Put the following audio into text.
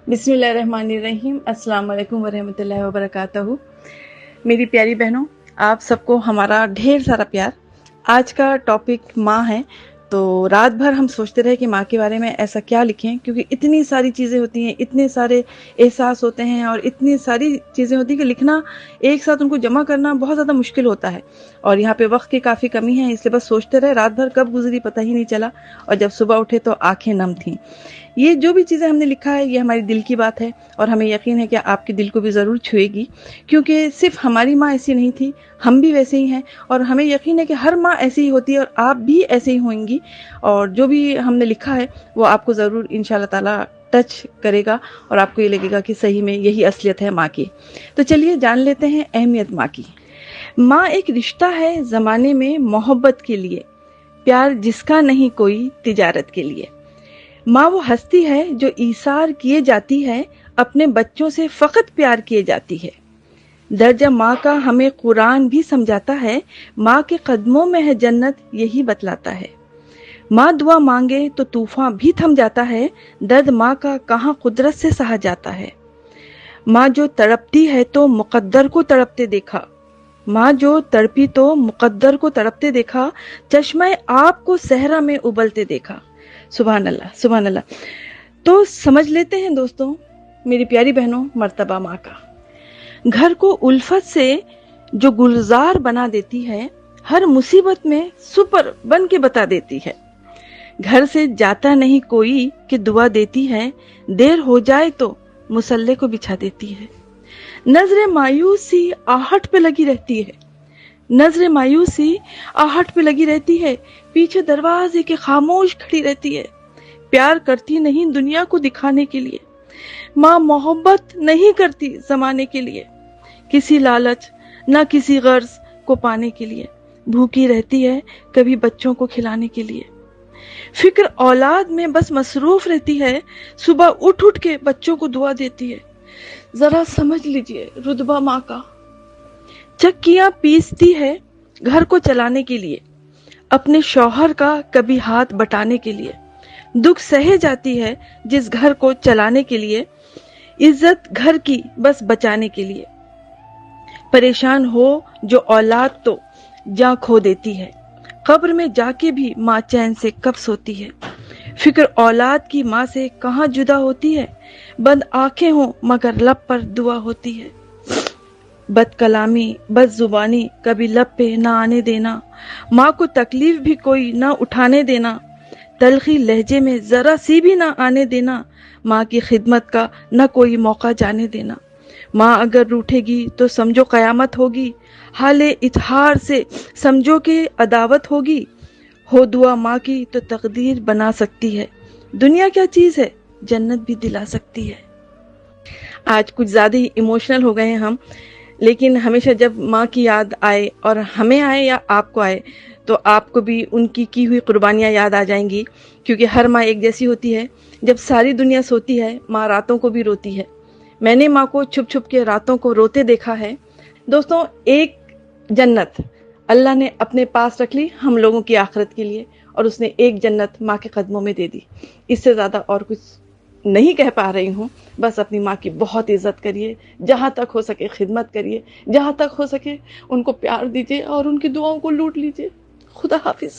बिस्मिल्लाहिर्रहमानिर्रहीम। अस्सलाम वालेकुम वरहमतुल्लाहि वबरकातुहू। मेरी प्यारी बहनों, आप सबको हमारा ढेर सारा प्यार। आज का टॉपिक माँ है। तो रात भर हम सोचते रहे कि माँ के बारे में ऐसा क्या लिखें, क्योंकि इतनी सारी चीज़ें होती हैं, इतने सारे एहसास होते हैं और इतनी सारी चीज़ें होती हैं कि लिखना, एक साथ उनको जमा करना बहुत ज़्यादा मुश्किल होता है। और यहाँ पे वक्त की काफ़ी कमी है, इसलिए बस सोचते रहे, रात भर कब गुजरी पता ही नहीं चला। और जब सुबह उठे तो आंखें नम थीं। ये जो भी चीज़ें हमने लिखा है, ये हमारे दिल की बात है और हमें यकीन है कि आपके दिल को भी ज़रूर छुएगी, क्योंकि सिर्फ हमारी माँ ऐसी नहीं थी, हम भी वैसे ही हैं। और हमें यकीन है कि हर माँ ऐसी ही होती है और आप भी ऐसे ही होंगी। और जो भी हमने लिखा है वो आपको ज़रूर इंशाल्लाह ताला टच करेगा और आपको ये लगेगा कि सही में यही असलियत है माँ की। तो चलिए जान लेते हैं अहमियत माँ की। माँ एक रिश्ता है ज़माने में मोहब्बत के लिए, प्यार जिसका नहीं कोई तिजारत के लिए। माँ वो हस्ती है जो ईसार किए जाती है, अपने बच्चों से फकत प्यार किए जाती है। दर्जा माँ का हमें कुरान भी समझाता है, माँ के कदमों में है जन्नत यही बतलाता है। माँ दुआ मांगे तो तूफान भी थम जाता है, दर्द माँ का कहाँ कुदरत से सहा जाता है। माँ जो तड़पती है तो मुकद्दर को तड़पते देखा, माँ जो तड़पी तो मुकद्दर को तड़पते देखा, चश्मे आप को सहरा में उबलते देखा। सुभान अल्लाह, सुभान अल्लाह। तो समझ लेते हैं दोस्तों, मेरी प्यारी बहनों, मर्तबा माँ का। घर को उल्फत से जो गुलजार बना देती है, हर मुसीबत में सुपर बन के बता देती है। घर से जाता नहीं कोई कि दुआ देती है, देर हो जाए तो मुसल्ले को बिछा देती है। नजर मायूसी आहट पे लगी रहती है, नजर मायूसी आहट पे लगी रहती है, पीछे दरवाजे के खामोश खड़ी रहती है। प्यार करती नहीं दुनिया को दिखाने के लिए, माँ मोहब्बत नहीं करती जमाने के लिए, किसी लालच ना किसी गर्ज को पाने के लिए, भूखी रहती है कभी बच्चों को खिलाने के लिए। फिक्र औलाद में बस मसरूफ रहती है, सुबह उठ उठ के बच्चों को दुआ देती है। जरा समझ लीजिए रुतबा माँ का। चक्कियां पीसती है घर को चलाने के लिए, अपने शौहर का कभी हाथ बटाने के लिए। दुख सहे जाती है जिस घर को चलाने के लिए, इज्जत घर की बस बचाने के लिए। परेशान हो जो औलाद तो जान खो देती है, कब्र में जाके भी माँ चैन से कब सोती है। फिक्र औलाद की माँ से कहाँ जुदा होती है, बंद आंखें हो मगर लब पर दुआ होती है। बद कलामी बद जुबानी कभी लब पे ना आने देना, माँ को तकलीफ भी कोई ना उठाने देना। तलखी लहजे में जरा सी भी ना आने देना, माँ की खिदमत का ना कोई मौका जाने देना। माँ अगर रूठेगी तो समझो कयामत होगी, हाले इजहार से समझो कि अदावत होगी। हो दुआ माँ की तो तकदीर बना सकती है, दुनिया क्या चीज है जन्नत भी दिला सकती है। आज कुछ ज्यादा ही इमोशनल हो गए हैं हम, लेकिन हमेशा जब माँ की याद आए, और हमें आए या आपको आए, तो आपको भी उनकी की हुई कुर्बानियाँ याद आ जाएंगी, क्योंकि हर माँ एक जैसी होती है। जब सारी दुनिया सोती है, माँ रातों को भी रोती है। मैंने माँ को छुप छुप के रातों को रोते देखा है। दोस्तों, एक जन्नत अल्लाह ने अपने पास रख ली हम लोगों की आखिरत के लिए, और उसने एक जन्नत माँ के कदमों में दे दी। इससे ज़्यादा और कुछ नहीं कह पा रही हूँ। बस अपनी माँ की बहुत इज्जत करिए, जहाँ तक हो सके खिदमत करिए, जहाँ तक हो सके उनको प्यार दीजिए और उनकी दुआओं को लूट लीजिए। खुदा हाफिज।